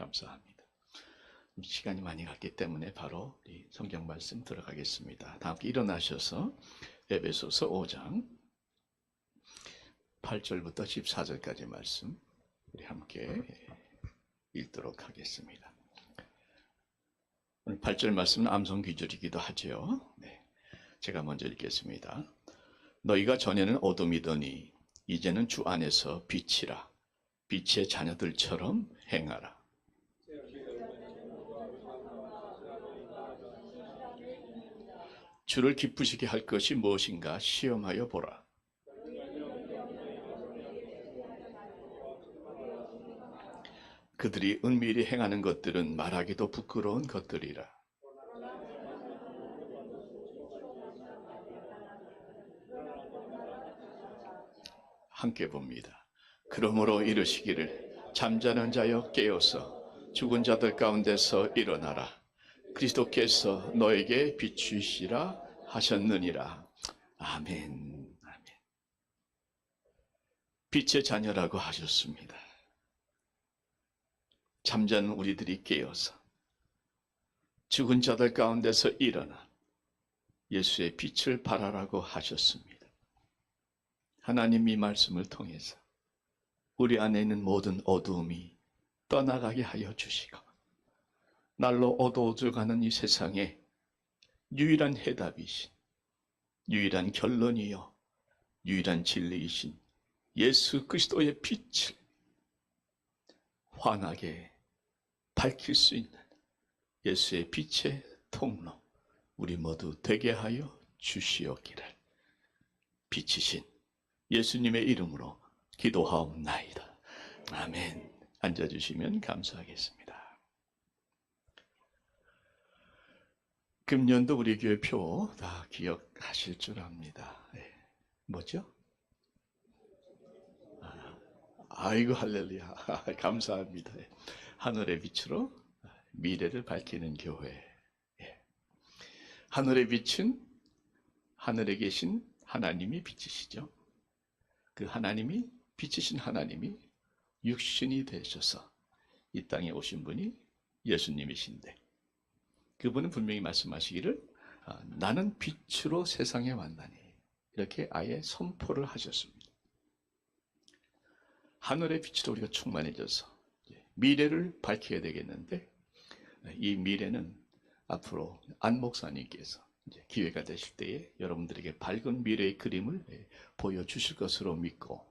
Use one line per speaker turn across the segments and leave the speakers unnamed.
감사합니다. 시간이 많이 갔기 때문에 바로 이 성경 말씀 들어가겠습니다. 다 함께 일어나셔서 에베소서 5장 8절부터 14절까지 말씀 우리 함께 읽도록 하겠습니다. 오늘 8절 말씀은 암송 귀절이기도 하죠. 네, 제가 먼저 읽겠습니다. 너희가 전에는 어둠이더니 이제는 주 안에서 빛이라. 빛의 자녀들처럼 행하라. 주를 기쁘시게 할 것이 무엇인가 시험하여 보라. 그들이 은밀히 행하는 것들은 말하기도 부끄러운 것들이라. 함께 봅니다. 그러므로 이르시기를 잠자는 자여 깨어서 죽은 자들 가운데서 일어나라. 그리스도께서 너에게 비추시라 하셨느니라. 아멘. 아멘. 빛의 자녀라고 하셨습니다. 잠자는 우리들이 깨어서 죽은 자들 가운데서 일어나 예수의 빛을 발하라고 하셨습니다. 하나님 이 말씀을 통해서 우리 안에 있는 모든 어두움이 떠나가게 하여 주시고 날로 어두워져가는 이 세상에 유일한 해답이신, 유일한 결론이요 유일한 진리이신 예수 그리스도의 빛을 환하게 밝힐 수 있는 예수의 빛의 통로 우리 모두 되게 하여 주시옵기를 빛이신 예수님의 이름으로 기도하옵나이다. 아멘. 앉아주시면 감사하겠습니다. 금년도 우리 교회 표 다 기억하실 줄 압니다. 네. 뭐죠? 아이고 할렐루야. 감사합니다. 하늘의 빛으로 미래를 밝히는 교회. 하늘의 빛은 하늘에 계신 하나님이 빛이시죠. 그 하나님이 빛이신 하나님이 육신이 되셔서 이 땅에 오신 분이 예수님이신데 그분은 분명히 말씀하시기를 나는 빛으로 세상에 왔나니 이렇게 아예 선포를 하셨습니다. 하늘의 빛으로 우리가 충만해져서 미래를 밝혀야 되겠는데 이 미래는 앞으로 안 목사님께서 이제 기회가 되실 때에 여러분들에게 밝은 미래의 그림을 보여주실 것으로 믿고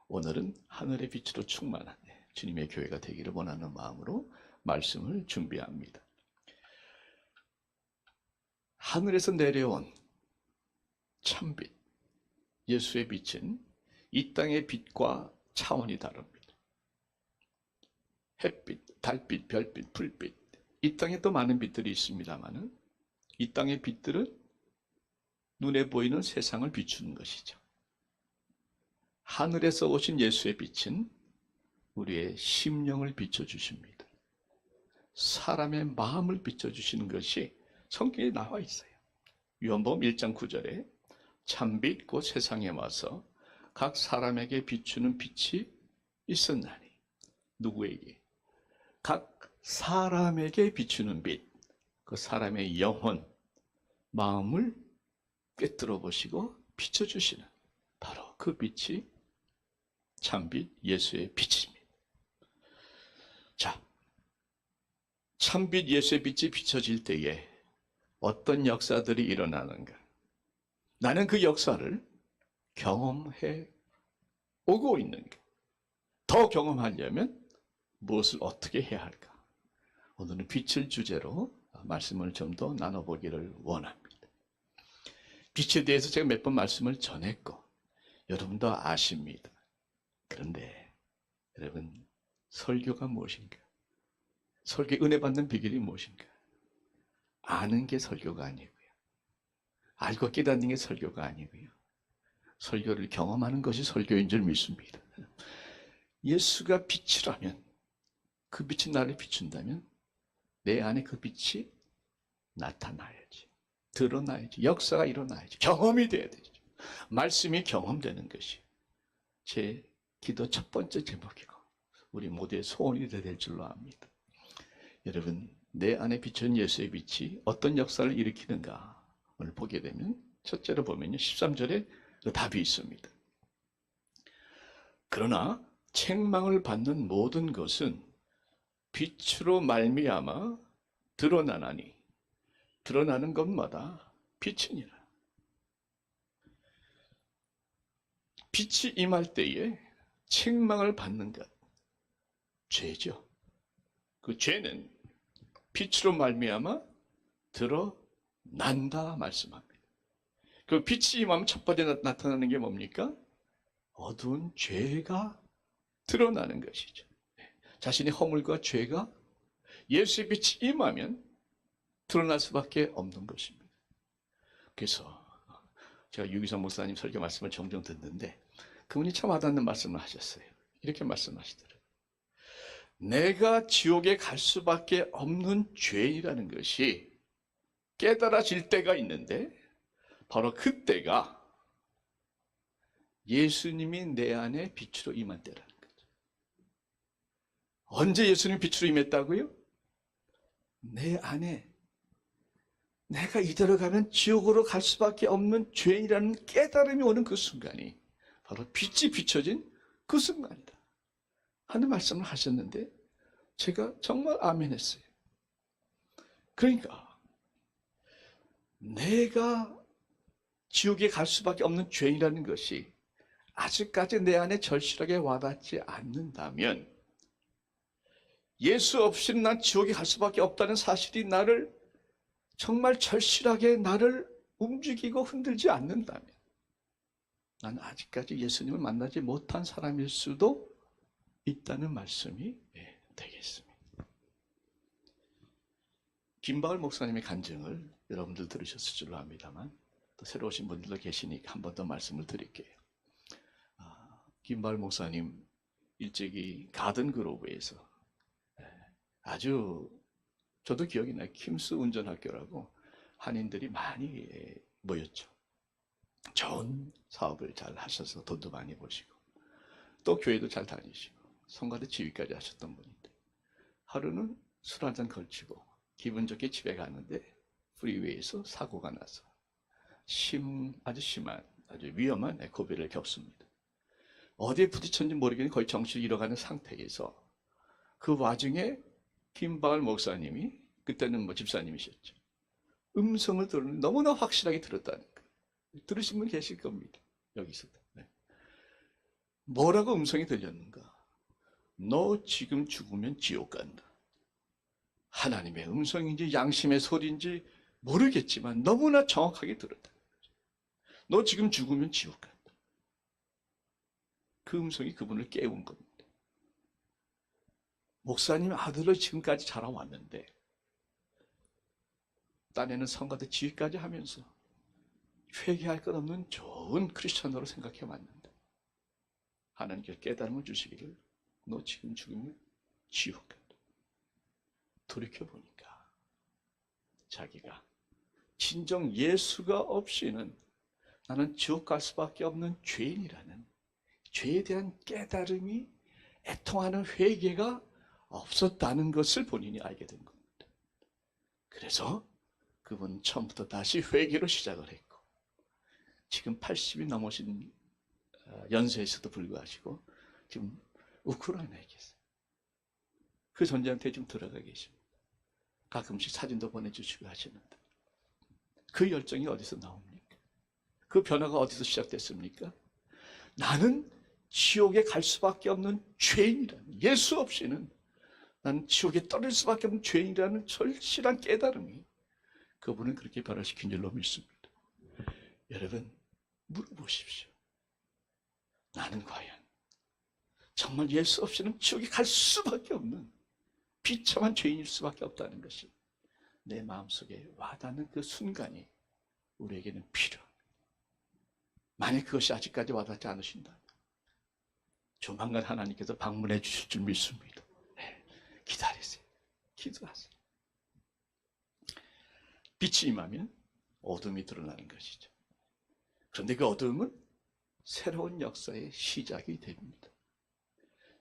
오늘은 하늘의 빛으로 충만한 주님의 교회가 되기를 원하는 마음으로 말씀을 준비합니다. 하늘에서 내려온 참빛, 예수의 빛은 이 땅의 빛과 차원이 다릅니다. 햇빛, 달빛, 별빛, 불빛, 이 땅에 또 많은 빛들이 있습니다만 이 땅의 빛들은 눈에 보이는 세상을 비추는 것이죠. 하늘에서 오신 예수의 빛은 우리의 심령을 비춰주십니다. 사람의 마음을 비춰주시는 것이 성경에 나와 있어요. 요한복음 1장 9절에 참빛 곧 세상에 와서 각 사람에게 비추는 빛이 있었나니 누구에게? 각 사람에게 비추는 빛, 그 사람의 영혼, 마음을 꿰뚫어 보시고 비춰주시는 바로 그 빛이 참빛 예수의 빛입니다. 자, 참빛 예수의 빛이 비춰질 때에 어떤 역사들이 일어나는가? 나는 그 역사를 경험해 오고 있는가? 더 경험하려면 무엇을 어떻게 해야 할까? 오늘은 빛을 주제로 말씀을 좀 더 나눠보기를 원합니다. 빛에 대해서 제가 몇 번 말씀을 전했고 여러분도 아십니다. 그런데 여러분 설교가 무엇인가? 설교에 은혜 받는 비결이 무엇인가? 아는 게 설교가 아니고요. 알고 깨닫는 게 설교가 아니고요. 설교를 경험하는 것이 설교인 줄 믿습니다. 예수가 빛이라면 그 빛이 나를 비춘다면 내 안에 그 빛이 나타나야지. 드러나야지. 역사가 일어나야지. 경험이 돼야 되죠. 말씀이 경험되는 것이 제 기도 첫 번째 제목이고 우리 모두의 소원이 될 줄로 압니다. 여러분, 내 안에 비춰진 예수의 빛이 어떤 역사를 일으키는가를 보게 되면 첫째로 보면요, 13절에 그 답이 있습니다. 그러나 책망을 받는 모든 것은 빛으로 말미암아 드러나나니 드러나는 것마다 빛이니라. 빛이 임할 때에 책망을 받는 것, 죄죠. 그 죄는 빛으로 말미암아 드러난다 말씀합니다. 그 빛이 임하면 첫 번째 나타나는 게 뭡니까? 어두운 죄가 드러나는 것이죠. 자신의 허물과 죄가 예수의 빛이 임하면 드러날 수밖에 없는 것입니다. 그래서 제가 유기성 목사님 설교 말씀을 종종 듣는데 그분이 참 와닿는 말씀을 하셨어요. 이렇게 말씀하시더라고요. 내가 지옥에 갈 수밖에 없는 죄이라는 것이 깨달아질 때가 있는데 바로 그때가 예수님이 내 안에 빛으로 임한 때라는 거죠. 언제 예수님이 빛으로 임했다고요? 내 안에 내가 이대로 가면 지옥으로 갈 수밖에 없는 죄인이라는 깨달음이 오는 그 순간이 바로 빛이 비춰진 그 순간이다 하는 말씀을 하셨는데 제가 정말 아멘했어요. 그러니까 내가 지옥에 갈 수밖에 없는 죄인이라는 것이 아직까지 내 안에 절실하게 와닿지 않는다면 예수 없이는 난 지옥에 갈 수밖에 없다는 사실이 나를 정말 절실하게 나를 움직이고 흔들지 않는다면 난 아직까지 예수님을 만나지 못한 사람일 수도 있다는 말씀이 되겠습니다. 김바울 목사님의 간증을 여러분들 들으셨을 줄로 압니다만 또 새로 오신 분들도 계시니까 한 번 더 말씀을 드릴게요. 김바울 목사님 일찍이 가든그로브에서 아주 저도 기억이 나요. 킴스 운전학교라고 한인들이 많이 모였죠. 좋은 사업을 잘 하셔서 돈도 많이 버시고 또 교회도 잘 다니시고 성가대 지휘까지 하셨던 분인데 하루는 술 한잔 걸치고 기분 좋게 집에 가는데 프리웨이에서 사고가 나서 아주 심한 아주 위험한 에코비를 겪습니다. 어디에 부딪혔는지 모르겠는데 거의 정신을 잃어가는 상태에서 그 와중에 김바울 목사님이 그때는 집사님이셨죠. 음성을 들으면 너무나 확실하게 들었다는 거예요. 들으신 분 계실 겁니다. 여기서도. 네. 뭐라고 음성이 들렸는가? 너 지금 죽으면 지옥 간다. 하나님의 음성인지 양심의 소리인지 모르겠지만 너무나 정확하게 들었다. 너 지금 죽으면 지옥 간다. 그 음성이 그분을 깨운 겁니다. 목사님 아들을 지금까지 자라왔는데 딴에는 성가대 지휘까지 하면서 회개할 것 없는 좋은 크리스천으로 생각해 왔는데 하나님께서 깨달음을 주시기를 너 지금 죽으면 지옥 간다. 돌이켜보니까 자기가 진정 예수가 없이는 나는 지옥 갈 수밖에 없는 죄인이라는 죄에 대한 깨달음이 애통하는 회개가 없었다는 것을 본인이 알게 된 겁니다. 그래서 그분 처음부터 다시 회개로 시작을 했고 지금 80이 넘으신 연세에서도 불구하고 지금 우크라이나에 계세요. 그 전쟁터에 좀 들어가 계십니다. 가끔씩 사진도 보내주시고 하시는데 그 열정이 어디서 나옵니까? 그 변화가 어디서 시작됐습니까? 나는 지옥에 갈 수밖에 없는 죄인이라는 예수 없이는 나는 지옥에 떨어질 수밖에 없는 죄인이라는 절실한 깨달음이 그분을 그렇게 변화시킨 줄로 믿습니다. 여러분 물어보십시오. 나는 과연 정말 예수 없이는 지옥에 갈 수밖에 없는 비참한 죄인일 수밖에 없다는 것이 내 마음속에 와닿는 그 순간이 우리에게는 필요합니다. 만약 그것이 아직까지 와닿지 않으신다면 조만간 하나님께서 방문해 주실 줄 믿습니다. 네, 기다리세요. 기도하세요. 빛이 임하면 어둠이 드러나는 것이죠. 그런데 그 어둠은 새로운 역사의 시작이 됩니다.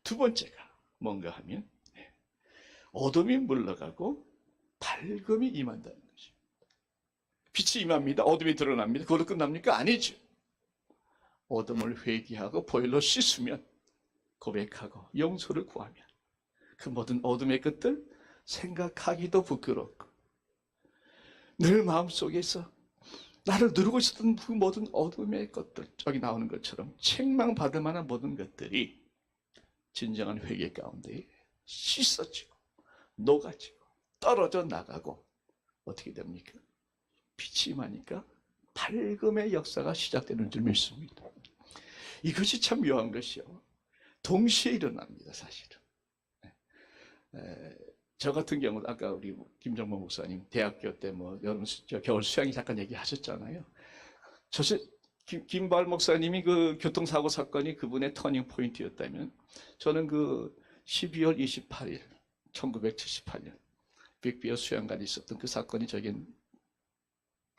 두 번째가 뭔가 하면 어둠이 물러가고 밝음이 임한다는 것입니다. 빛이 임합니다. 어둠이 드러납니다. 그걸로 끝납니까? 아니죠. 어둠을 회개하고 보혈로 씻으면, 고백하고 용서를 구하면 그 모든 어둠의 것들 생각하기도 부끄럽고 늘 마음속에서 나를 누르고 있었던 그 모든 어둠의 것들, 저기 나오는 것처럼 책망받을 만한 모든 것들이 진정한 회개 가운데 씻어지고 녹아지고 떨어져 나가고 어떻게 됩니까? 빛이 임하니까 밝음의 역사가 시작되는 줄 믿습니다. 이것이 참 묘한 것이요. 동시에 일어납니다, 사실은. 저 같은 경우도 아까 우리 김정모 목사님 대학교 때 여름 겨울 수양이 잠깐 얘기하셨잖아요. 김발 목사님이 그 교통사고 사건이 그분의 터닝 포인트였다면, 저는 그 12월 28일 1978년 빅비어 수양관에 있었던 그 사건이 저겐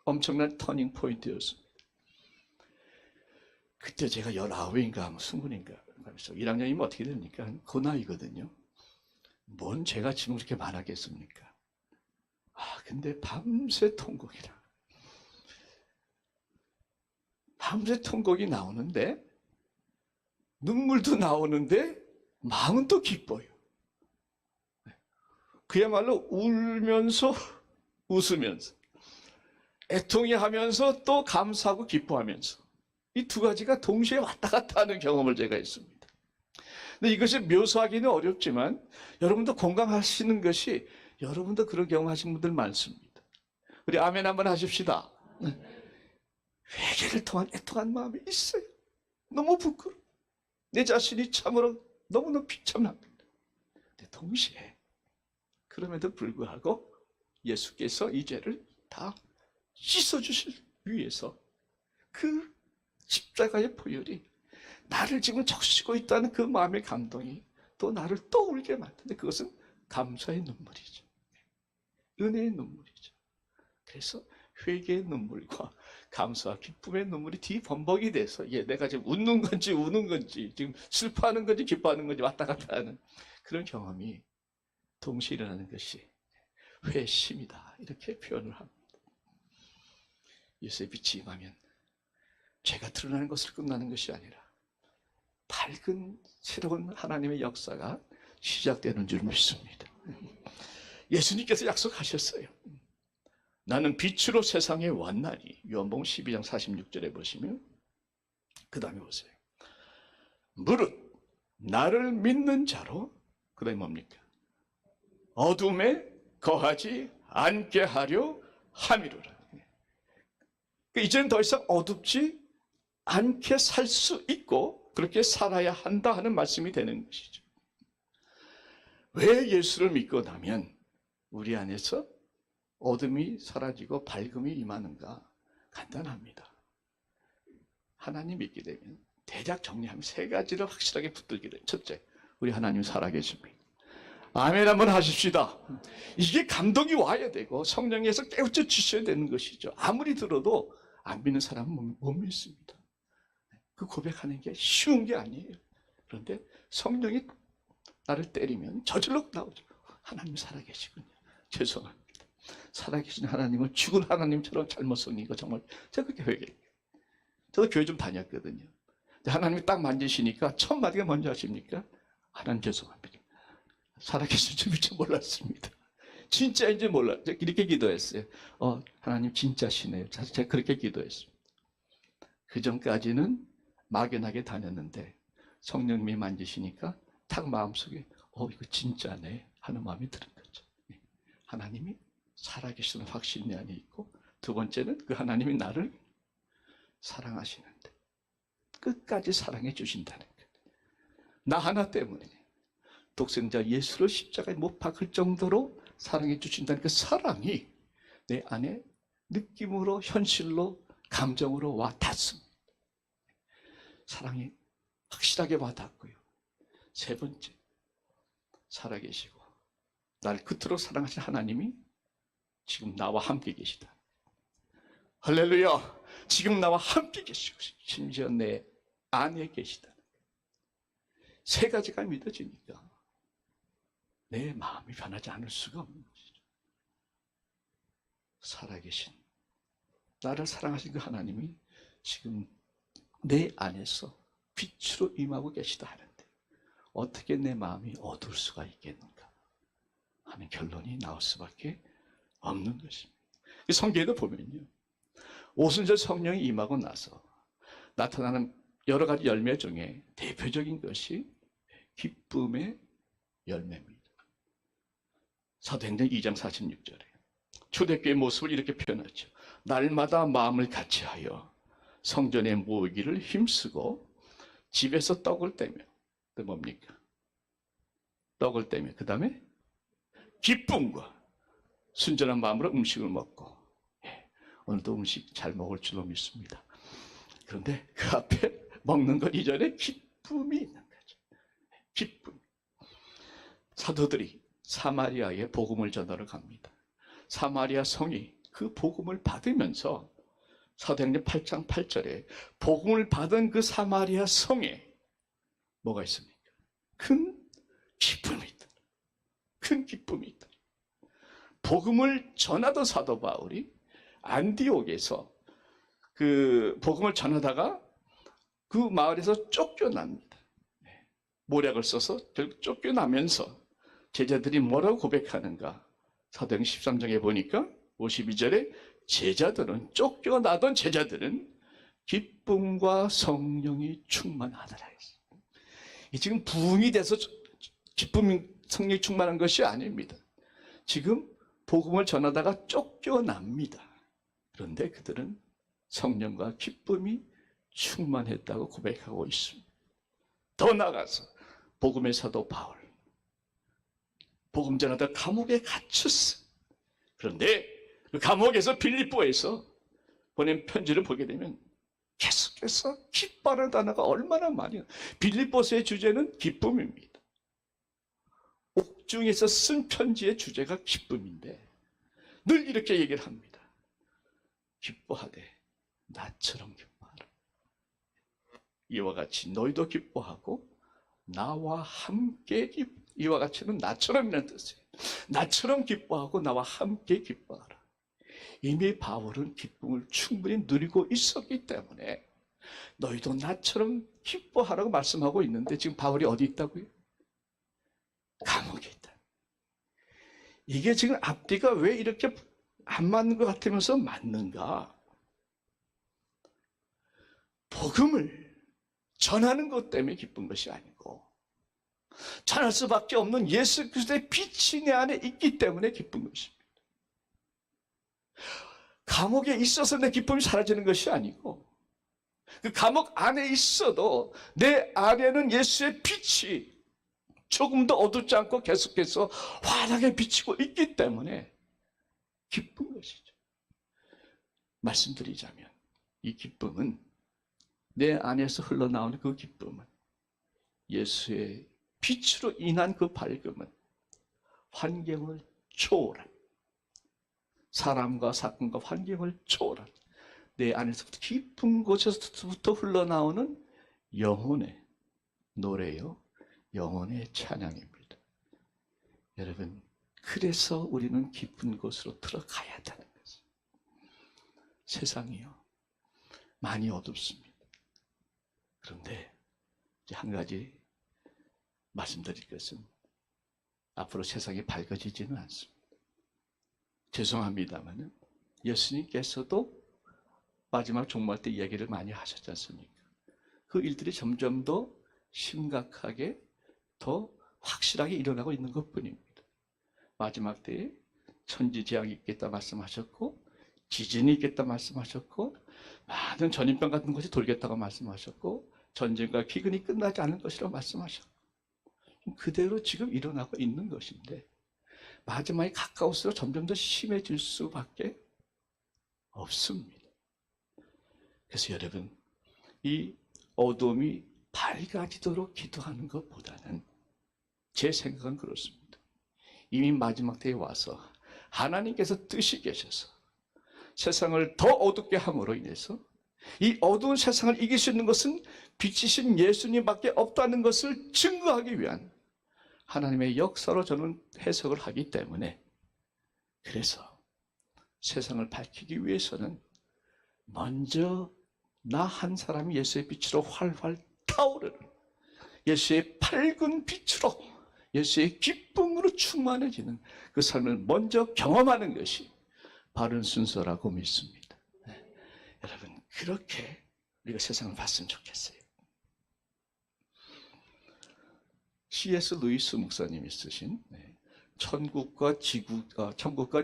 엄청난 터닝 포인트였습니다. 그때 제가 19인가 20인가 1학년이면 어떻게 됩니까? 그 나이거든요. 뭔 죄가 지금 그렇게 많았겠습니까? 근데 밤새 통곡이라. 밤새 통곡이 나오는데 눈물도 나오는데 마음은 또 기뻐요. 그야말로 울면서 웃으면서 애통해하면서 또 감사하고 기뻐하면서 이 두 가지가 동시에 왔다 갔다 하는 경험을 제가 했습니다. 근데 이것이 묘사하기는 어렵지만 여러분도 공감하시는 것이, 여러분도 그런 경험하신 분들 많습니다. 우리 아멘 한번 하십시다. 회개를 통한 애통한 마음이 있어요. 너무 부끄러워. 내 자신이 참으로 너무너무 비참합니다. 근데 동시에 그럼에도 불구하고 예수께서 이 죄를 다 씻어주실 위해서 그 십자가의 보혈이 나를 지금 적시고 있다는 그 마음의 감동이 또 나를 또 울게 만드는데, 그것은 감사의 눈물이죠. 은혜의 눈물이죠. 그래서 회개의 눈물과 감사와 기쁨의 눈물이 뒤범벅이 돼서 내가 지금 웃는 건지 우는 건지, 지금 슬퍼하는 건지 기뻐하는 건지 왔다 갔다 하는 그런 경험이 동시에 일어나는 것이 회심이다, 이렇게 표현을 합니다. 예수의 빛이 임하면 죄가 드러나는 것으로 끝나는 것이 아니라 밝은 새로운 하나님의 역사가 시작되는 줄 믿습니다. 예수님께서 약속하셨어요. 나는 빛으로 세상에 왔나니. 요한복음 12장 46절에 보시면 그 다음에 보세요. 무릇 나를 믿는 자로, 그 다음에 뭡니까? 어둠에 거하지 않게 하려 함이로라. 이제는 더 이상 어둡지 않게 살 수 있고 그렇게 살아야 한다 하는 말씀이 되는 것이죠. 왜 예수를 믿고 나면 우리 안에서 어둠이 사라지고 밝음이 임하는가? 간단합니다. 하나님 믿게 되면 대략 정리하면 세 가지를 확실하게 붙들게 돼요. 첫째, 우리 하나님 살아계십니다. 아멘 한번 하십시다. 이게 감동이 와야 되고 성령에서 깨우쳐 주셔야 되는 것이죠. 아무리 들어도 안 믿는 사람은 못 믿습니다. 그 고백하는 게 쉬운 게 아니에요. 그런데 성령이 나를 때리면 저절로 나오죠. 하나님 살아계시군요. 죄송합니다. 살아계신 하나님을 죽은 하나님처럼 잘못 섬기고 정말 제가 그렇게 회개해요. 저도 교회 좀 다녔거든요. 근데 하나님이 딱 만지시니까 첫 마디가 뭔지 아십니까? 하나님 죄송합니다. 살아계신 줄 미처 몰랐습니다. 진짜인지 몰랐어요. 이렇게 기도했어요. 하나님 진짜시네요. 사실 제가 그렇게 기도했습니다. 그 전까지는 막연하게 다녔는데 성령님이 만지시니까 딱 마음속에 이거 진짜네 하는 마음이 드는 거죠. 하나님이 살아계시는 확신이 내 안에 있고, 두 번째는 그 하나님이 나를 사랑하시는데 끝까지 사랑해 주신다는 것. 나 하나 때문에 독생자 예수를 십자가에 못 박을 정도로 사랑해 주신다는 그 사랑이 내 안에 느낌으로, 현실로, 감정으로 와 닿습니다. 사랑이 확실하게 와 닿고요. 세 번째, 살아계시고 날 그토록 사랑하신 하나님이 지금 나와 함께 계시다. 할렐루야! 지금 나와 함께 계시고 심지어 내 안에 계시다. 세 가지가 믿어지니까 내 마음이 변하지 않을 수가 없는 것이죠. 살아계신 나를 사랑하신 그 하나님이 지금 내 안에서 빛으로 임하고 계시다 하는데 어떻게 내 마음이 어두울 수가 있겠는가 하는 결론이 나올 수밖에 없는 것입니다. 성경에도 보면요, 오순절 성령이 임하고 나서 나타나는 여러 가지 열매 중에 대표적인 것이 기쁨의 열매입니다. 사도행전 2장 46절에 초대교회의 모습을 이렇게 표현하죠. 날마다 마음을 같이하여 성전에 모이기를 힘쓰고 집에서 떡을 떼며, 그 뭡니까? 떡을 떼며 그 다음에 기쁨과 순전한 마음으로 음식을 먹고, 오늘도 음식 잘 먹을 줄로 믿습니다. 그런데 그 앞에 먹는 것 이전에 기쁨이 있는 거죠. 기쁨. 사도들이 사마리아에 복음을 전하러 갑니다. 사마리아 성이 그 복음을 받으면서 사도행전 8장 8절에 복음을 받은 그 사마리아 성에 뭐가 있습니까? 큰 기쁨이 있다. 큰 기쁨이 있다. 복음을 전하던 사도 바울이 안디옥에서 그 복음을 전하다가 그 마을에서 쫓겨납니다. 모략을 써서 결국 쫓겨나면서 제자들이 뭐라고 고백하는가? 사도행전 13장에 보니까 52절에 제자들은, 쫓겨나던 제자들은 기쁨과 성령이 충만하더라 했어요. 지금 부흥이 돼서 기쁨, 성령이 충만한 것이 아닙니다. 지금 복음을 전하다가 쫓겨납니다. 그런데 그들은 성령과 기쁨이 충만했다고 고백하고 있습니다. 더 나아가서 복음의 사도 바울, 복음 전하다 감옥에 갇혔어. 그런데 그 감옥에서 빌립보에서 보낸 편지를 보게 되면 계속해서 기뻐하는 단어가 얼마나 많이, 빌립보서의 주제는 기쁨입니다. 옥중에서 쓴 편지의 주제가 기쁨인데 늘 이렇게 얘기를 합니다. 기뻐하되 나처럼 기뻐하라. 이와 같이 너희도 기뻐하고 나와 함께 이와 같이는 나처럼이라는 뜻이에요. 나처럼 기뻐하고 나와 함께 기뻐하라. 이미 바울은 기쁨을 충분히 누리고 있었기 때문에 너희도 나처럼 기뻐하라고 말씀하고 있는데 지금 바울이 어디 있다고요? 감옥에 있다. 이게 지금 앞뒤가 왜 이렇게 안 맞는 것 같으면서 맞는가? 복음을 전하는 것 때문에 기쁜 것이 아니고 전할 수밖에 없는 예수 그리스도의 빛이 내 안에 있기 때문에 기쁜 것입니다. 감옥에 있어서 내 기쁨이 사라지는 것이 아니고 그 감옥 안에 있어도 내 안에는 예수의 빛이 조금도 어둡지 않고 계속해서 환하게 비치고 있기 때문에 기쁜 것이죠. 말씀드리자면 이 기쁨은, 내 안에서 흘러나오는 그 기쁨은, 예수의 빛으로 인한 그 밝음은 환경을 초월한, 사람과 사건과 환경을 초월한 내 안에서부터 깊은 곳에서부터 흘러나오는 영혼의 노래요, 영혼의 찬양입니다. 여러분, 그래서 우리는 깊은 곳으로 들어가야 되는 거죠. 세상이요, 많이 어둡습니다. 그런데 이제 한 가지 말씀드릴 것은, 앞으로 세상이 밝아지지는 않습니다. 죄송합니다만 예수님께서도 마지막 종말 때 이야기를 많이 하셨지 않습니까? 그 일들이 점점 더 심각하게, 더 확실하게 일어나고 있는 것뿐입니다. 마지막 때에 천지재앙이 있겠다 말씀하셨고, 지진이 있겠다 말씀하셨고, 많은 전염병 같은 것이 돌겠다고 말씀하셨고, 전쟁과 기근이 끝나지 않을 것이라고 말씀하셨고, 그대로 지금 일어나고 있는 것인데 마지막에 가까울수록 점점 더 심해질 수밖에 없습니다. 그래서 여러분, 이 어둠이 밝아지도록 기도하는 것보다는, 제 생각은 그렇습니다. 이미 마지막 때에 와서 하나님께서 뜻이 계셔서 세상을 더 어둡게 함으로 인해서 이 어두운 세상을 이길 수 있는 것은 빛이신 예수님밖에 없다는 것을 증거하기 위한 하나님의 역사로 저는 해석을 하기 때문에, 그래서 세상을 밝히기 위해서는 먼저 나 한 사람이 예수의 빛으로 활활 타오르는, 예수의 밝은 빛으로, 예수의 기쁨으로 충만해지는 그 삶을 먼저 경험하는 것이 바른 순서라고 믿습니다. 네. 여러분, 그렇게 우리가 세상을 봤으면 좋겠어요. C.S. 루이스 목사님이 쓰신 천국과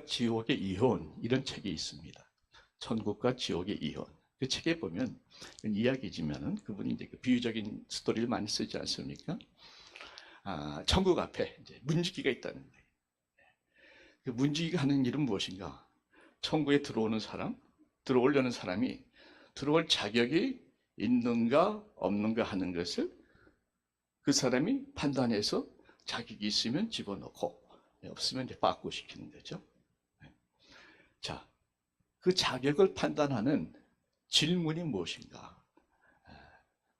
지옥의 이혼, 이런 책이 있습니다. 천국과 지옥의 이혼. 그 책에 보면 이야기지만은 그분이 이제 그 비유적인 스토리를 많이 쓰지 않습니까? 천국 앞에 이제 문지기가 있다는 거예요. 그 문지기가 하는 일은 무엇인가? 천국에 들어오는 사람, 들어오려는 사람이 들어올 자격이 있는가 없는가 하는 것을 그 사람이 판단해서 자격이 있으면 집어넣고 없으면 이제 빠꾸시키는 거죠. 자, 그 자격을 판단하는 질문이 무엇인가?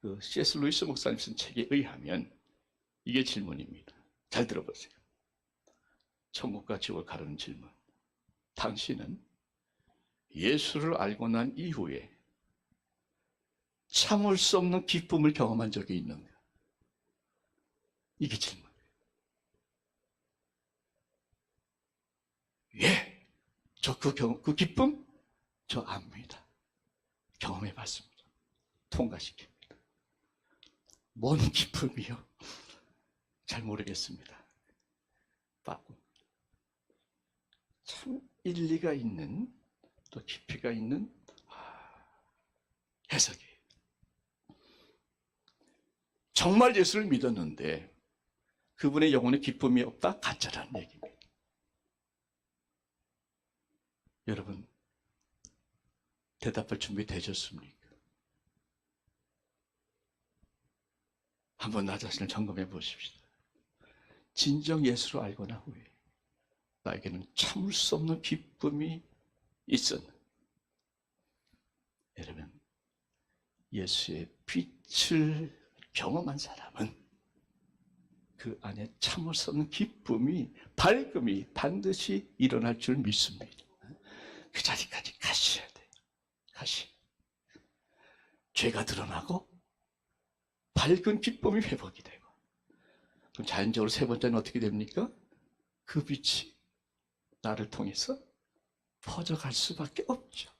그 C.S. 루이스 목사님 쓴 책에 의하면 이게 질문입니다. 잘 들어보세요. 천국과 지옥을 가르는 질문. 당신은 예수를 알고 난 이후에 참을 수 없는 기쁨을 경험한 적이 있는가? 이게 질문이에요. 예, 저 그 기쁨 저 압니다. 경험해 봤습니다. 통과시킵니다. 뭔 기쁨이요? 잘 모르겠습니다. 참 일리가 있는, 또 깊이가 있는 해석이에요. 정말 예수를 믿었는데 그분의 영혼에 기쁨이 없다? 가짜라는 얘기입니다. 여러분, 대답할 준비 되셨습니까? 한번 나 자신을 점검해 보십시다. 진정 예수를 알고 난 후에 나에게는 참을 수 없는 기쁨이 있었는데, 여러분, 예수의 빛을 경험한 사람은 그 안에 참을 수 없는 기쁨이, 밝음이 반드시 일어날 줄 믿습니다. 그 자리까지 가셔야 돼요. 죄가 드러나고 밝은 기쁨이 회복이 되고, 그럼 자연적으로 세 번째는 어떻게 됩니까? 그 빛이 나를 통해서 퍼져갈 수밖에 없죠.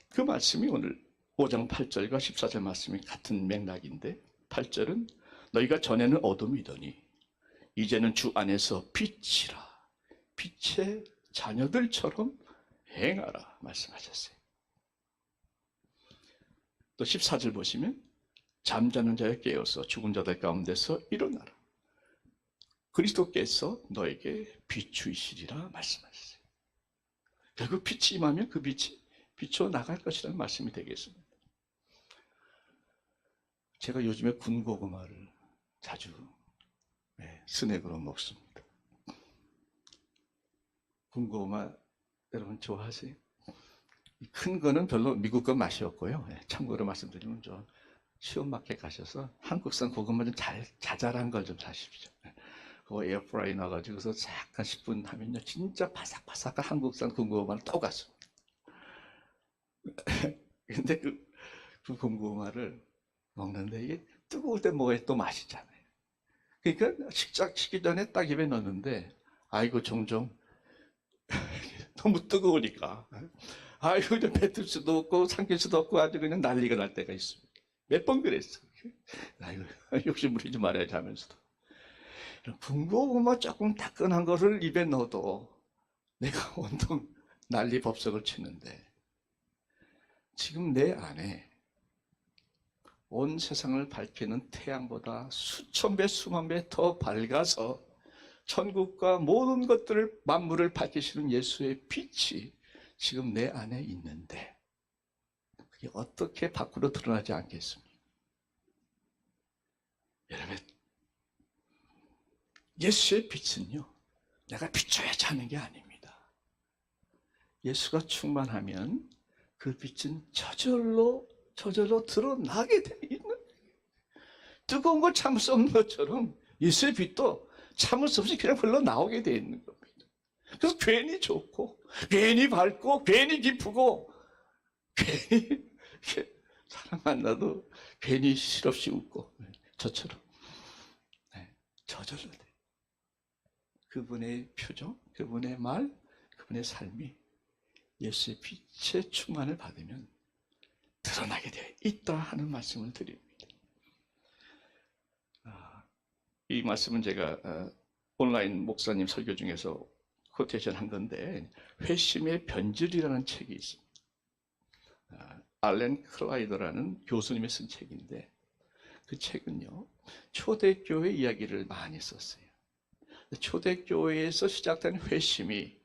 그 말씀이 오늘 5장 8절과 14절 말씀이 같은 맥락인데, 8절은 너희가 전에는 어둠이더니 이제는 주 안에서 빛이라, 빛의 자녀들처럼 행하라 말씀하셨어요. 또 14절 보시면 잠자는 자여 깨어서 죽은 자들 가운데서 일어나라. 그리스도께서 너에게 비추이시리라 말씀하셨어요. 결국 빛이 임하면 그 빛이 비춰 나갈 것이라는 말씀이 되겠습니다. 제가 요즘에 군고구마를 자주 스낵으로 먹습니다. 군고구마 여러분 좋아하세요? 큰 거는 별로 미국 건 맛이 없고요. 참고로 말씀드리면 좀 시원 마켓 가셔서 한국산 고구마 좀 자잘한 걸 좀 사십시오. 그거 에어프라이 넣어가지고서 잠깐 10분 하면요, 진짜 바삭바삭한 한국산 군고구마를 똑같습니다. 근데 그 군고구마를 먹는데 이게 뜨거울 때 먹어야 또 맛있잖아요. 그러니까 식기 전에 딱 입에 넣는데, 아이고 종종 너무 뜨거우니까 아이고 뱉을 수도 없고 삼킬 수도 없고 아주 그냥 난리가 날 때가 있습니다. 몇 번 그랬어. 아이고 욕심 부리지 말아야지 하면서도. 군고구마 조금 따끈한 거를 입에 넣어도 내가 온통 난리 법석을 치는데, 지금 내 안에 온 세상을 밝히는 태양보다 수천 배 수만 배 더 밝아서 천국과 모든 것들을, 만물을 밝히시는 예수의 빛이 지금 내 안에 있는데 그게 어떻게 밖으로 드러나지 않겠습니까? 여러분, 예수의 빛은요, 내가 비춰야지 하는 게 아닙니다. 예수가 충만하면 그 빛은 저절로 드러나게 돼 있는, 뜨거운 걸 참을 수 없는 것처럼 예수의 빛도 참을 수 없이 그냥 흘러나오게 돼 있는 겁니다. 그래서 괜히 좋고 괜히 밝고 괜히 기쁘고 괜히 사람 만나도 괜히 실없이 웃고 저처럼 저절로 돼. 그분의 표정, 그분의 말, 그분의 삶이 예수의 빛의 충만을 받으면 드러나게 되어 있다 하는 말씀을 드립니다. 이 말씀은 제가 온라인 목사님 설교 중에서 코테이션 한 건데, 회심의 변질이라는 책이 있습니다. 알렌 클라이더라는 교수님이 쓴 책인데, 그 책은요, 초대교회 이야기를 많이 썼어요. 초대교회에서 시작된 회심이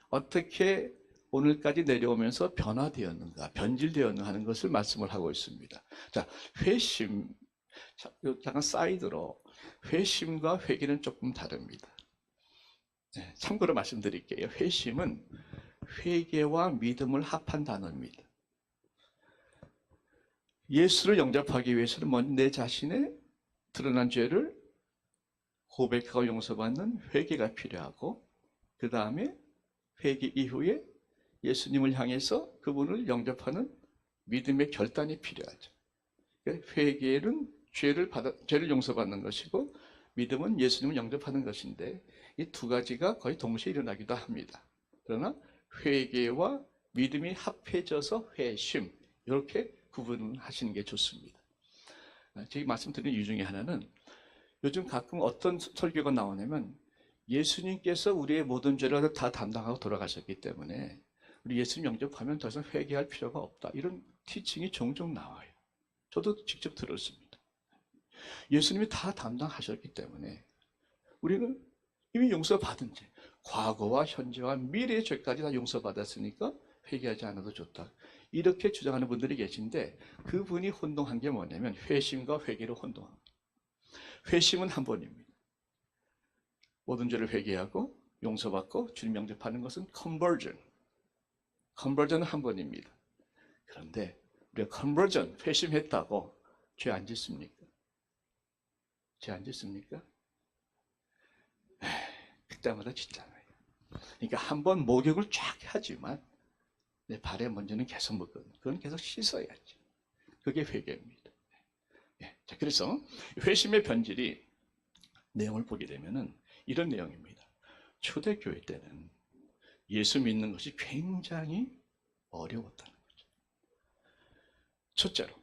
어떻게 오늘까지 내려오면서 변화되었는가, 변질되었는가 하는 것을 말씀을 하고 있습니다. 자, 회심, 잠깐 사이드로, 회심과 회개는 조금 다릅니다. 참고로 말씀드릴게요. 회심은 회개와 믿음을 합한 단어입니다. 예수를 영접하기 위해서는 먼저 내 자신의 드러난 죄를 고백하고 용서받는 회개가 필요하고, 그 다음에 회개 이후에 예수님을 향해서 그분을 영접하는 믿음의 결단이 필요하죠. 회개는 죄를 용서받는 것이고, 믿음은 예수님을 영접하는 것인데, 이 두 가지가 거의 동시에 일어나기도 합니다. 그러나 회개와 믿음이 합해져서 회심, 이렇게 구분하시는 게 좋습니다. 제가 말씀드린 이유 중에 하나는, 요즘 가끔 어떤 설교가 나오냐면 예수님께서 우리의 모든 죄를 다 담당하고 돌아가셨기 때문에 우리 예수님 영접하면 더 이상 회개할 필요가 없다, 이런 티칭이 종종 나와요. 저도 직접 들었습니다. 예수님이 다 담당하셨기 때문에 우리는 이미 용서받은 죄, 과거와 현재와 미래의 죄까지 다 용서받았으니까 회개하지 않아도 좋다, 이렇게 주장하는 분들이 계신데, 그분이 혼동한 게 뭐냐면 회심과 회개를 혼동합니다. 회심은 한 번입니다. 모든 죄를 회개하고 용서받고 주님 영접하는 것은 conversion. conversion은 한 번입니다. 그런데 우리가 conversion, 회심했다고 죄 안 짓습니까? 죄 안 짓습니까? 그때마다 짓잖아요. 그러니까 한 번 목욕을 쫙 하지만 내 발에 먼저는 계속 묻거든요. 그건 계속 씻어야지. 그게 회개입니다. 자, 그래서 회심의 변질이 내용을 보게 되면은 이런 내용입니다. 초대교회 때는 예수 믿는 것이 굉장히 어려웠다는 거죠. 첫째로,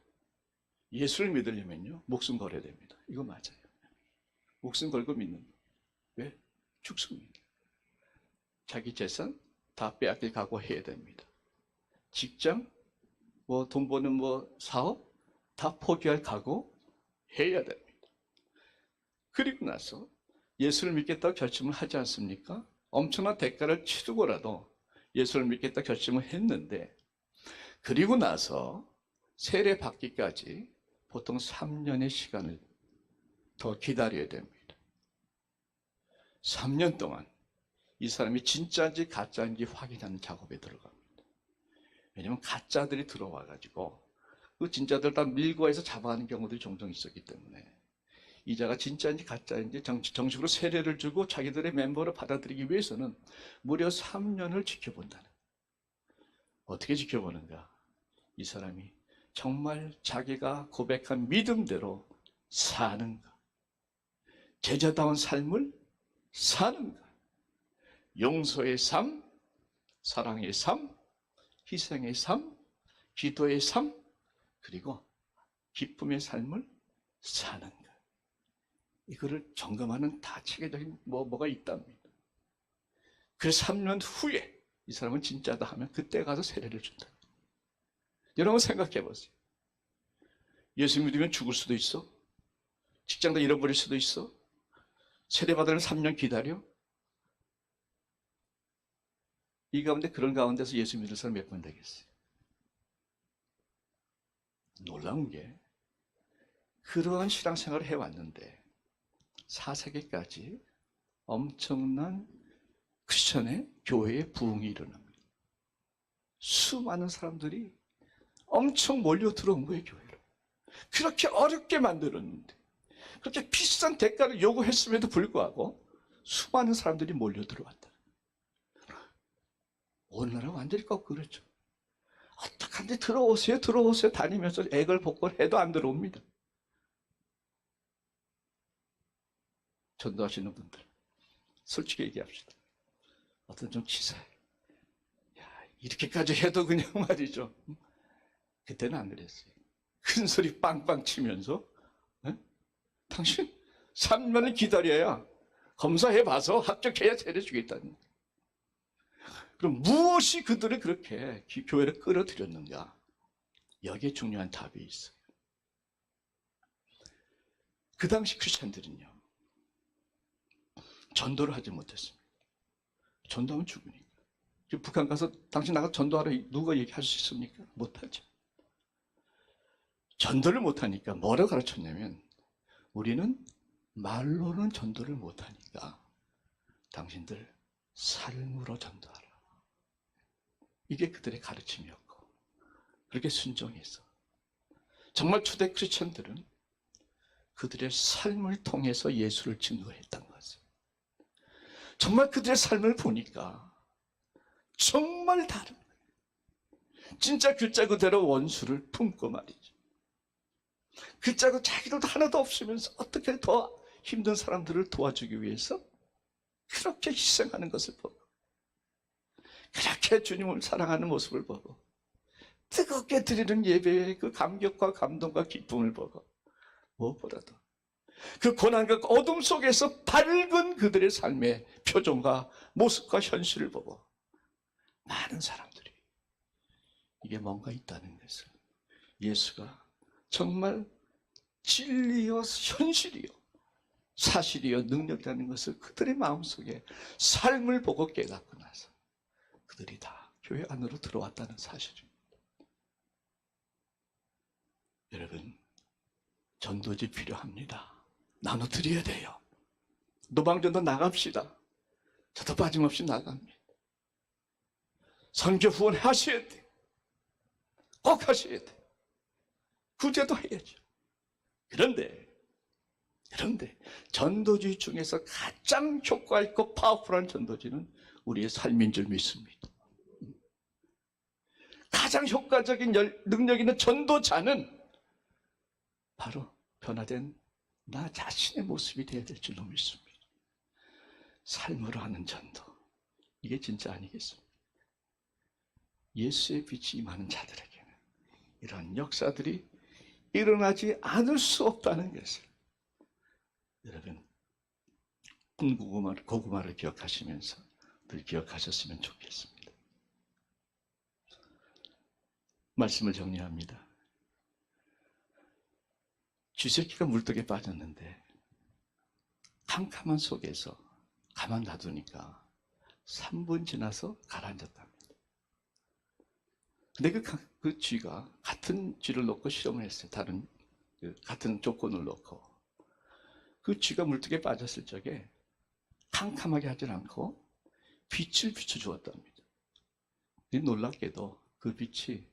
예수를 믿으려면요, 목숨 걸어야 됩니다. 이거 맞아요. 목숨 걸고 믿는 거. 왜? 죽습니다. 자기 재산 다 빼앗길 각오해야 됩니다. 직장, 돈 버는 사업 다 포기할 각오 해야 됩니다. 그리고 나서 예수를 믿겠다고 결심을 하지 않습니까? 엄청난 대가를 치르고라도 예수를 믿겠다 결심을 했는데, 그리고 나서 세례 받기까지 보통 3년의 시간을 더 기다려야 됩니다. 3년 동안 이 사람이 진짜인지 가짜인지 확인하는 작업에 들어갑니다. 왜냐하면 가짜들이 들어와가지고 그 진짜들 다 밀고 해서 잡아가는 경우들이 종종 있었기 때문에, 이자가 진짜인지 가짜인지 정식으로 세례를 주고 자기들의 멤버로 받아들이기 위해서는 무려 3년을 지켜본다는. 어떻게 지켜보는가? 이 사람이 정말 자기가 고백한 믿음대로 사는가? 제자다운 삶을 사는가? 용서의 삶, 사랑의 삶, 희생의 삶, 기도의 삶, 그리고 기쁨의 삶을 사는가? 이거를 점검하는 다 체계적인 뭐가 있답니다. 그 3년 후에 이 사람은 진짜다 하면 그때 가서 세례를 준다. 여러분 생각해 보세요. 예수 믿으면 죽을 수도 있어. 직장도 잃어버릴 수도 있어. 세례 받으려면 3년 기다려. 이 가운데, 그런 가운데서 예수 믿을 사람 몇 번 되겠어요? 놀라운 게, 그러한 신앙생활을 해왔는데 4세기까지 엄청난 크리스천의 교회의 부흥이 일어납니다. 수많은 사람들이 엄청 몰려 들어온 거예요, 교회로. 그렇게 어렵게 만들었는데, 그렇게 비싼 대가를 요구했음에도 불구하고 수많은 사람들이 몰려 들어왔다. 오늘날은 완전히 거꾸로 그렇죠. 어떡한데 들어오세요 들어오세요 다니면서 애걸복걸해도 안 들어옵니다. 전도하시는 분들 솔직히 얘기합시다. 어떤 좀 치사해. 야, 이렇게까지 해도 그냥 말이죠. 그때는 안 그랬어요. 큰 소리 빵빵 치면서 당신 3년을 기다려야 검사해봐서 합격해야 세례주겠다는. 그럼 무엇이 그들을 그렇게 교회를 끌어들였는가? 여기에 중요한 답이 있어요. 그 당시 크리스찬들은요, 전도를 하지 못했습니다. 전도하면 죽으니까. 북한 가서 당신 나가 전도하라 누가 얘기할 수 있습니까? 못하죠. 전도를 못하니까 뭐라고 가르쳤냐면, 우리는 말로는 전도를 못하니까 당신들 삶으로 전도하라. 이게 그들의 가르침이었고, 그렇게 순종해서 정말 초대 크리스천들은 그들의 삶을 통해서 예수를 증거했던 것을. 정말 그들의 삶을 보니까 정말 다른 거예요. 진짜 글자 그대로 원수를 품고 말이죠. 글자고 자기들도 하나도 없으면서 어떻게 더 힘든 사람들을 도와주기 위해서 그렇게 희생하는 것을 보고, 그렇게 주님을 사랑하는 모습을 보고, 뜨겁게 드리는 예배의 그 감격과 감동과 기쁨을 보고, 무엇보다도 그 고난과 어둠 속에서 밝은 그들의 삶의 표정과 모습과 현실을 보고 많은 사람들이 이게 뭔가 있다는 것을, 예수가 정말 진리요 현실이요 사실이요 능력이라는 것을 그들의 마음속에 삶을 보고 깨닫고 나서 그들이 다 교회 안으로 들어왔다는 사실입니다. 여러분, 전도지 필요합니다. 나눠드려야 돼요. 노방전도 나갑시다. 저도 빠짐없이 나갑니다. 선교 후원 하셔야 돼요. 꼭 하셔야 돼요. 구제도 해야죠. 그런데 전도지 중에서 가장 효과 있고 파워풀한 전도지는 우리의 삶인 줄 믿습니다. 가장 효과적인 능력 있는 전도자는 바로 변화된 나 자신의 모습이 되어야 될 줄로 믿습니다. 삶으로 하는 전도, 이게 진짜 아니겠습니까? 예수의 빛이 임하는 자들에게는 이런 역사들이 일어나지 않을 수 없다는 것을 여러분 고구마를 기억하시면서 늘 기억하셨으면 좋겠습니다. 말씀을 정리합니다. 쥐새끼가 물독에 빠졌는데 캄캄한 속에서 가만 놔두니까 3분 지나서 가라앉았답니다. 근데 그 쥐가 같은 쥐를 놓고 실험을 했어요. 같은 조건을 놓고. 그 쥐가 물독에 빠졌을 적에 캄캄하게 하지 않고 빛을 비춰주었답니다. 놀랍게도 그 빛이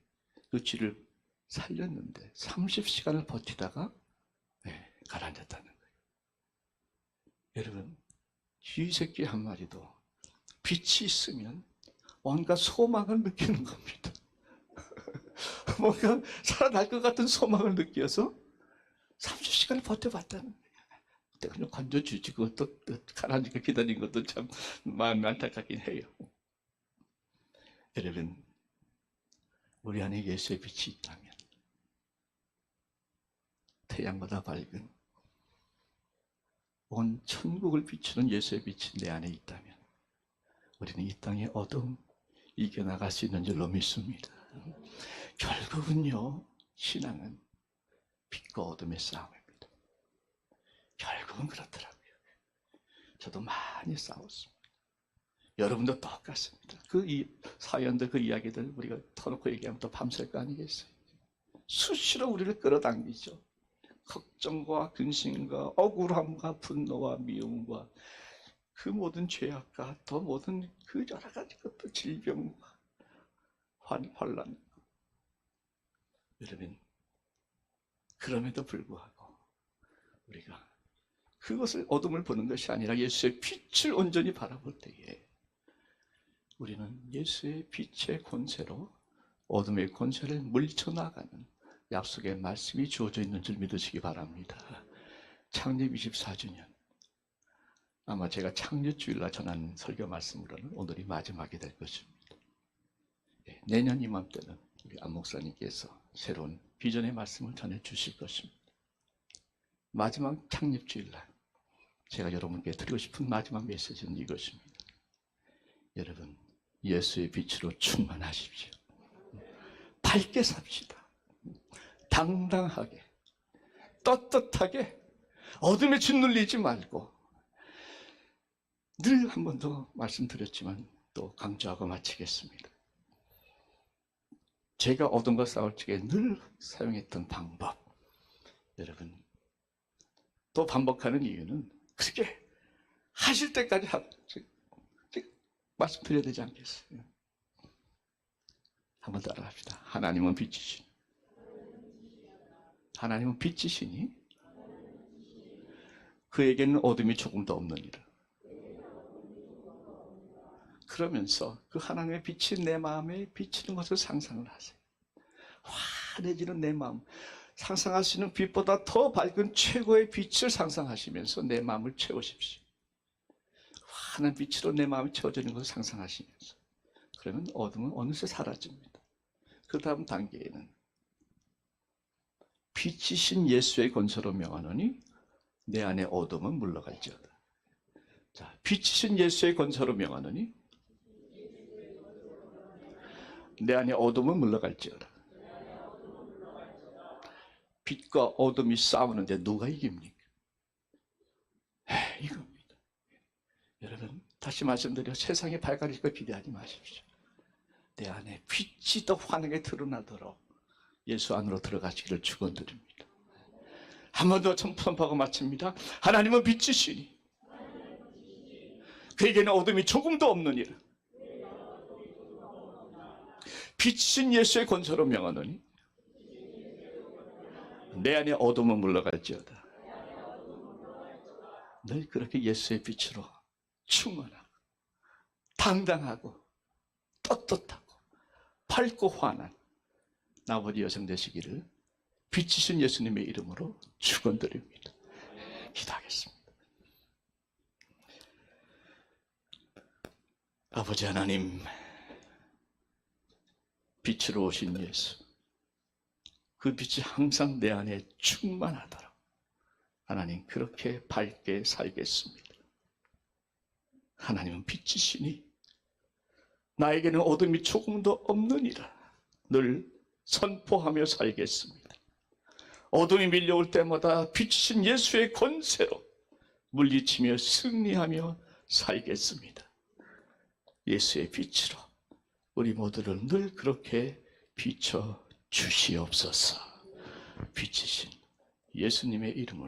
그 쥐를 살렸는데 30시간을 버티다가 가라앉았다는 거예요. 여러분, 쥐새끼 한 마리도 빛이 있으면 뭔가 소망을 느끼는 겁니다. 뭔가 살아날 것 같은 소망을 느껴서 30시간을 버텨봤다는 거예요. 내가 좀 건져주지, 그것도 가라앉으니까 기다린 것도 참 마음이 안타깝긴 해요. 여러분, 우리 안에 예수의 빛이 있다면, 태양보다 밝은 온 천국을 비추는 예수의 빛이 내 안에 있다면 우리는 이 땅의 어둠 이겨나갈 수 있는 줄로 믿습니다. 결국은요, 신앙은 빛과 어둠의 싸움입니다. 결국은 그렇더라고요. 저도 많이 싸웠습니다. 여러분도 똑같습니다. 그 사연들, 그 이야기들 우리가 터놓고 얘기하면 또 밤샐 거 아니겠어요? 수시로 우리를 끌어당기죠. 걱정과 근심과 억울함과 분노와 미움과 그 모든 죄악과 또 모든 그 여러 가지 것들, 질병과 환란. 여러분, 그럼에도 불구하고 우리가 그것을 어둠을 보는 것이 아니라 예수의 빛을 온전히 바라볼 때에 우리는 예수의 빛의 권세로 어둠의 권세를 물리쳐 나가는 약속의 말씀이 주어져 있는 줄 믿으시기 바랍니다. 창립 24주년, 아마 제가 창립주일날 전한 설교 말씀으로는 오늘이 마지막이 될 것입니다. 내년 이맘때는 우리 안 목사님께서 새로운 비전의 말씀을 전해주실 것입니다. 마지막 창립주일날 제가 여러분께 드리고 싶은 마지막 메시지는 이것입니다. 여러분, 예수의 빛으로 충만하십시오. 밝게 삽시다. 당당하게, 떳떳하게 어둠에 짓눌리지 말고, 늘 한 번 더 말씀드렸지만 또 강조하고 마치겠습니다. 제가 어둠과 싸울 적에 늘 사용했던 방법, 여러분 또 반복하는 이유는 그렇게 하실 때까지 말씀드려야 되지 않겠어요? 한번 따라합시다. 하나님은 빛이시니, 하나님은 빛이시니 그에게는 어둠이 조금도 없느니라. 그러면서 그 하나님의 빛이 내 마음에 비치는 것을 상상을 하세요. 환해지는 내 마음, 상상할 수 있는 빛보다 더 밝은 최고의 빛을 상상하시면서 내 마음을 채우십시오. 환한 빛으로 내 마음이 채워지는 것을 상상하시면서, 그러면 어둠은 어느새 사라집니다. 그 다음 단계에는 빛이신 예수의 권세로 명하노니 내 안에 어둠은 물러갈지어다. 자, 빛이신 예수의 권세로 명하노니 내 안에 어둠은 물러갈지어다. 빛과 어둠이 싸우는데 누가 이깁니까? 이겁니다. 여러분, 다시 말씀드려, 세상에 밝아질 걸 기대하지 마십시오. 내 안에 빛이 더 환하게 드러나도록 예수 안으로 들어가시기를 축원드립니다. 한 번 더 선포하고 마칩니다. 하나님은 빛이시니 그에게는 어둠이 조금도 없느니라. 빛이신 예수의 권세로 명하노니 내 안에 어둠은 물러갈지어다. 늘 그렇게 예수의 빛으로 충만하고 당당하고 떳떳하고 밝고 환한 나머지 여성 되시기를 빛이신 예수님의 이름으로 축원드립니다. 기도하겠습니다. 아버지 하나님, 빛으로 오신 예수, 그 빛이 항상 내 안에 충만하도록 하나님 그렇게 밝게 살겠습니다. 하나님은 빛이시니 나에게는 어둠이 조금도 없느니라 늘 선포하며 살겠습니다. 어둠이 밀려올 때마다 빛이신 예수의 권세로 물리치며 승리하며 살겠습니다. 예수의 빛으로 우리 모두를 늘 그렇게 비춰 주시옵소서. 빛이신 예수님의 이름으로